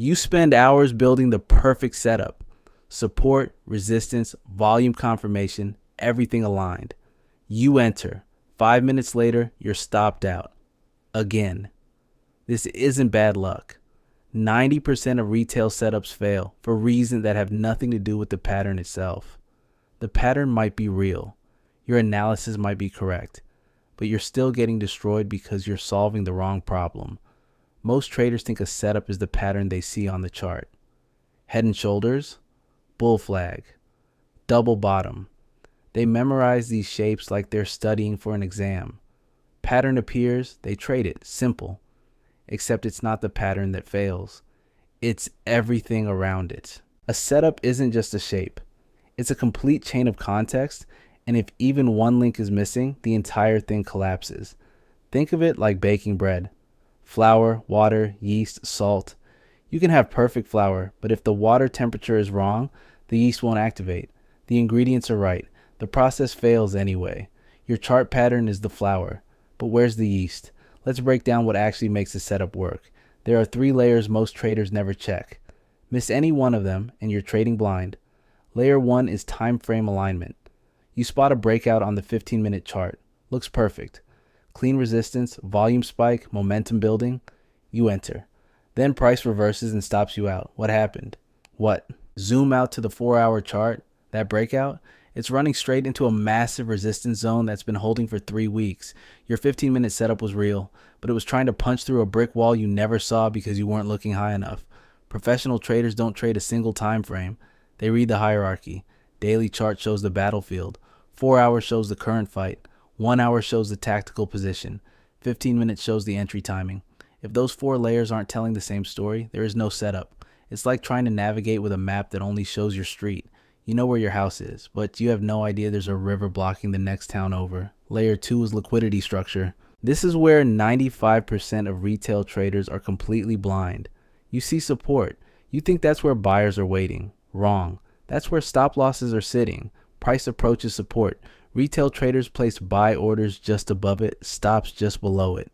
You spend hours building the perfect setup. Support, resistance, volume confirmation, everything aligned. You enter. 5 minutes later, you're stopped out. Again. This isn't bad luck. 90% of retail setups fail for reasons that have nothing to do with the pattern itself. The pattern might be real. Your analysis might be correct, but you're still getting destroyed because you're solving the wrong problem. Most traders think a setup is the pattern they see on the chart. Head and shoulders, bull flag, double bottom. They memorize these shapes like they're studying for an exam. Pattern appears, they trade it. Simple. Except it's not the pattern that fails. It's everything around it. A setup isn't just a shape. It's a complete chain of context, and if even one link is missing, the entire thing collapses. Think of it like baking bread. Flour, water, yeast, salt. You can have perfect flour, but if the water temperature is wrong, the yeast won't activate. The ingredients are right. The process fails anyway. Your chart pattern is the flour, but where's the yeast? Let's break down what actually makes a setup work. There are 3 layers most traders never check. Miss any one of them, and you're trading blind. Layer 1 is time frame alignment. You spot a breakout on the 15-minute chart. Looks perfect. Clean resistance, volume spike, momentum building. You enter. Then price reverses and stops you out. What happened? What? Zoom out to the 4-hour chart. That breakout? It's running straight into a massive resistance zone that's been holding for 3 weeks. Your 15-minute setup was real, but it was trying to punch through a brick wall you never saw because you weren't looking high enough. Professional traders don't trade a single time frame. They read the hierarchy. Daily chart shows the battlefield. 4 hours shows the current fight. 1 hour shows the tactical position. 15 minutes shows the entry timing. If those 4 layers aren't telling the same story, there is no setup. It's like trying to navigate with a map that only shows your street. You know where your house is, but you have no idea there's a river blocking the next town over. Layer 2 is liquidity structure. This is where 95% of retail traders are completely blind. You see support. You think that's where buyers are waiting. Wrong. That's where stop losses are sitting. Price approaches support. Retail traders place buy orders just above it, stops just below it.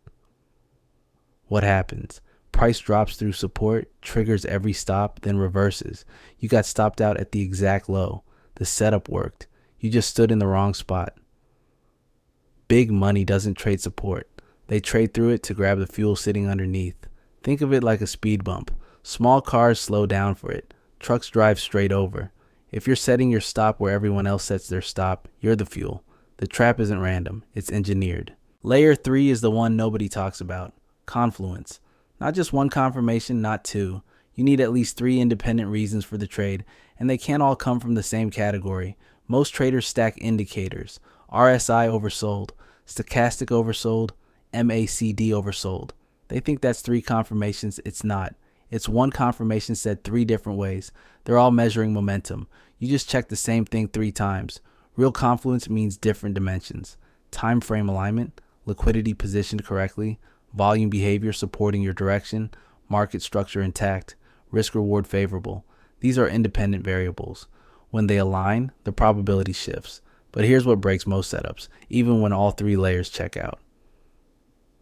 What happens? Price drops through support, triggers every stop, then reverses. You got stopped out at the exact low. The setup worked. You just stood in the wrong spot. Big money doesn't trade support. They trade through it to grab the fuel sitting underneath. Think of it like a speed bump. Small cars slow down for it. Trucks drive straight over. If you're setting your stop where everyone else sets their stop, you're the fuel. The trap isn't random. It's engineered. Layer 3 is the one nobody talks about. Confluence. Not just one confirmation, not 2. You need at least 3 independent reasons for the trade, and they can't all come from the same category. Most traders stack indicators. RSI oversold, stochastic oversold, MACD oversold. They think that's 3 confirmations. It's not. It's one confirmation said 3 different ways. They're all measuring momentum. You just check the same thing 3 times. Real confluence means different dimensions. Time frame alignment, liquidity positioned correctly, volume behavior supporting your direction, market structure intact, risk reward favorable. These are independent variables. When they align, the probability shifts. But here's what breaks most setups, even when all 3 layers check out.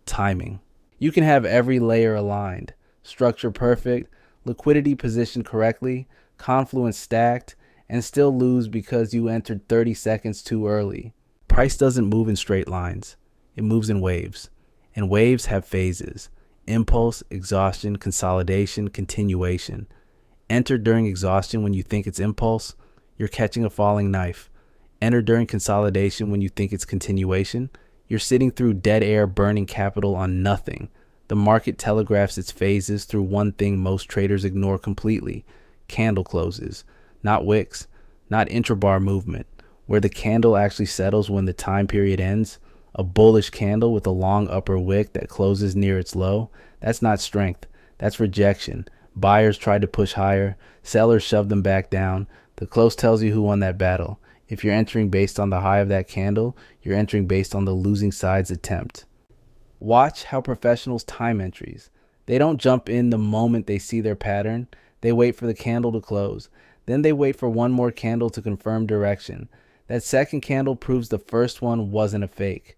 Timing. You can have every layer aligned, structure perfect, liquidity positioned correctly, confluence stacked, and still lose because you entered 30 seconds too early. Price doesn't move in straight lines. It moves in waves. And waves have phases: impulse, exhaustion, consolidation, continuation. Enter during exhaustion when you think it's impulse, you're catching a falling knife. Enter during consolidation when you think it's continuation, you're sitting through dead air burning capital on nothing. The market telegraphs its phases through one thing most traders ignore completely: candle closes. Not wicks, not intrabar movement, where the candle actually settles when the time period ends. A bullish candle with a long upper wick that closes near its low, that's not strength, that's rejection. Buyers tried to push higher, sellers shoved them back down. The close tells you who won that battle. If you're entering based on the high of that candle, you're entering based on the losing side's attempt. Watch how professionals time entries. They don't jump in the moment they see their pattern. They wait for the candle to close. Then they wait for one more candle to confirm direction. That second candle proves the first one wasn't a fake.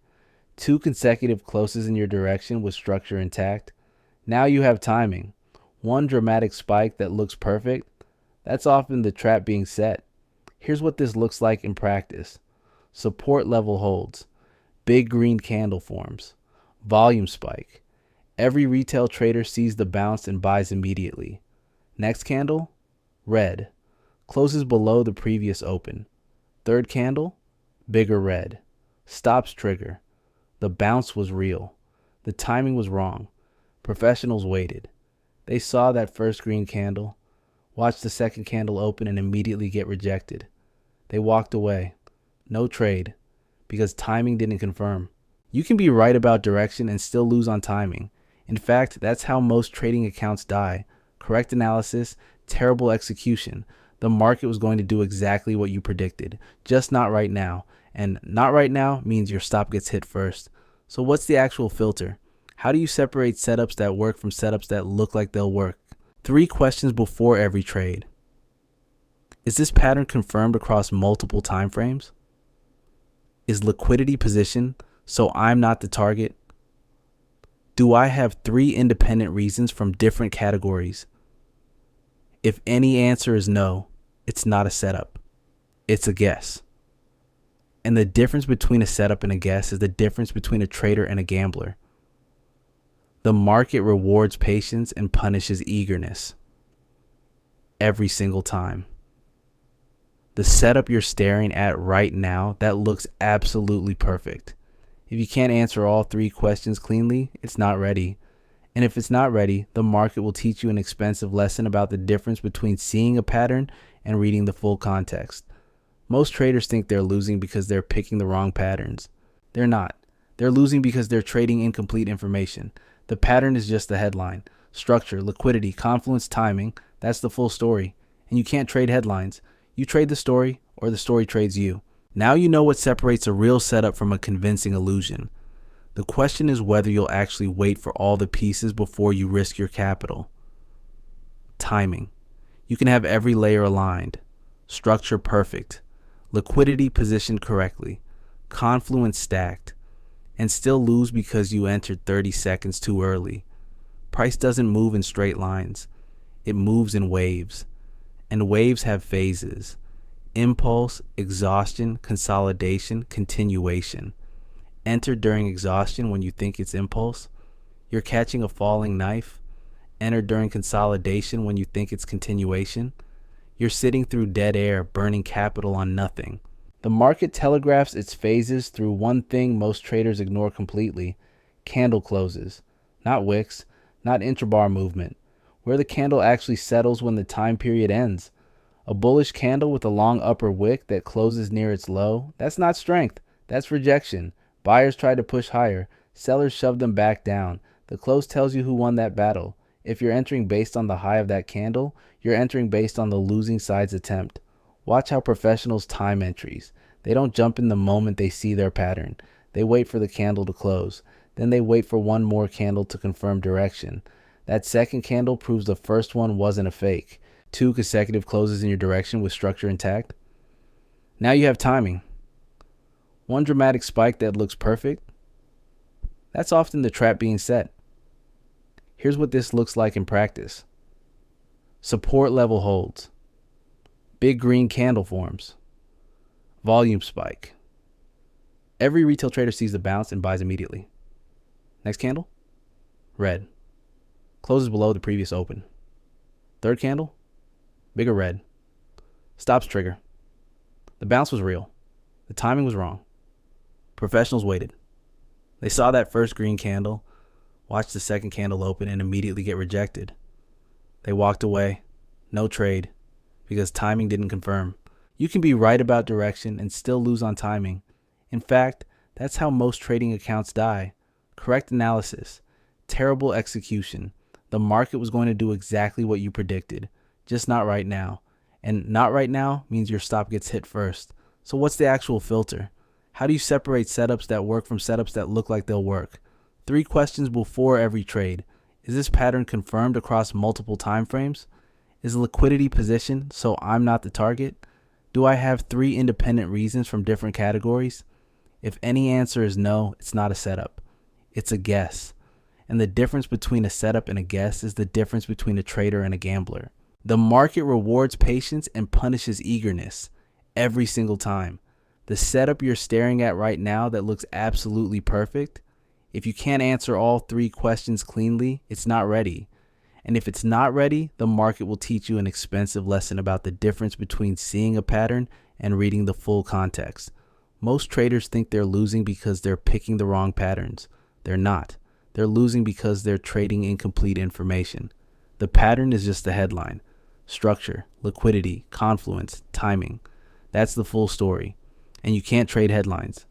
2 consecutive closes in your direction with structure intact. Now you have timing. One dramatic spike that looks perfect, that's often the trap being set. Here's what this looks like in practice. Support level holds. Big green candle forms. Volume spike. Every retail trader sees the bounce and buys immediately. Next candle, red. Closes below the previous open. Third candle, bigger red. Stops trigger. The bounce was real. The timing was wrong. Professionals waited. They saw that first green candle, watched the second candle open and immediately get rejected. They walked away. No trade, because timing didn't confirm. You can be right about direction and still lose on timing. In fact, that's how most trading accounts die. Correct analysis, terrible execution. The market was going to do exactly what you predicted, just not right now. And not right now means your stop gets hit first. So what's the actual filter? How do you separate setups that work from setups that look like they'll work? 3 questions before every trade. Is this pattern confirmed across multiple time frames? Is liquidity positioned so I'm not the target? Do I have 3 independent reasons from different categories? If any answer is no, it's not a setup. It's a guess. And the difference between a setup and a guess is the difference between a trader and a gambler. The market rewards patience and punishes eagerness. Every single time. The setup you're staring at right now, that looks absolutely perfect. If you can't answer all 3 questions cleanly, it's not ready. And if it's not ready, the market will teach you an expensive lesson about the difference between seeing a pattern and reading the full context. Most traders think they're losing because they're picking the wrong patterns. They're not. They're losing because they're trading incomplete information. The pattern is just the headline. Structure, liquidity, confluence, timing, that's the full story. And you can't trade headlines. You trade the story, or the story trades you. Now you know what separates a real setup from a convincing illusion. The question is whether you'll actually wait for all the pieces before you risk your capital. Timing. You can have every layer aligned. Structure perfect. Liquidity positioned correctly. Confluence stacked. And still lose because you entered 30 seconds too early. Price doesn't move in straight lines. It moves in waves. And waves have phases. Impulse, exhaustion, consolidation, continuation. Enter during exhaustion when you think it's impulse. You're catching a falling knife. Enter during consolidation when you think it's continuation. You're sitting through dead air, burning capital on nothing. The market telegraphs its phases through one thing most traders ignore completely: candle closes. Not wicks, not intrabar movement. Where the candle actually settles when the time period ends. A bullish candle with a long upper wick that closes near its low, that's not strength, that's rejection. Buyers try to push higher, sellers shove them back down. The close tells you who won that battle. If you're entering based on the high of that candle, you're entering based on the losing side's attempt. Watch how professionals time entries. They don't jump in the moment they see their pattern. They wait for the candle to close. Then they wait for one more candle to confirm direction. That second candle proves the first one wasn't a fake. 2 consecutive closes in your direction with structure intact. Now you have timing. One dramatic spike that looks perfect, that's often the trap being set. Here's what this looks like in practice. Support level holds. Big green candle forms. Volume spike. Every retail trader sees the bounce and buys immediately. Next candle, red. Closes below the previous open. Third candle, bigger red. Stops trigger. The bounce was real. The timing was wrong. Professionals waited. They saw that first green candle, watched the second candle open and immediately get rejected. They walked away. No trade, because timing didn't confirm. You can be right about direction and still lose on timing. In fact, that's how most trading accounts die. Correct analysis. Terrible execution. The market was going to do exactly what you predicted, just not right now. And not right now means your stop gets hit first. So what's the actual filter? How do you separate setups that work from setups that look like they'll work? 3 questions before every trade. Is this pattern confirmed across multiple time frames? Is liquidity positioned so I'm not the target? Do I have 3 independent reasons from different categories? If any answer is no, it's not a setup. It's a guess. And the difference between a setup and a guess is the difference between a trader and a gambler. The market rewards patience and punishes eagerness every single time. The setup you're staring at right now that looks absolutely perfect, if you can't answer all 3 questions cleanly, it's not ready. And if it's not ready, the market will teach you an expensive lesson about the difference between seeing a pattern and reading the full context. Most traders think they're losing because they're picking the wrong patterns. They're not. They're losing because they're trading incomplete information. The pattern is just the headline. Structure, liquidity, confluence, timing. That's the full story. And you can't trade headlines.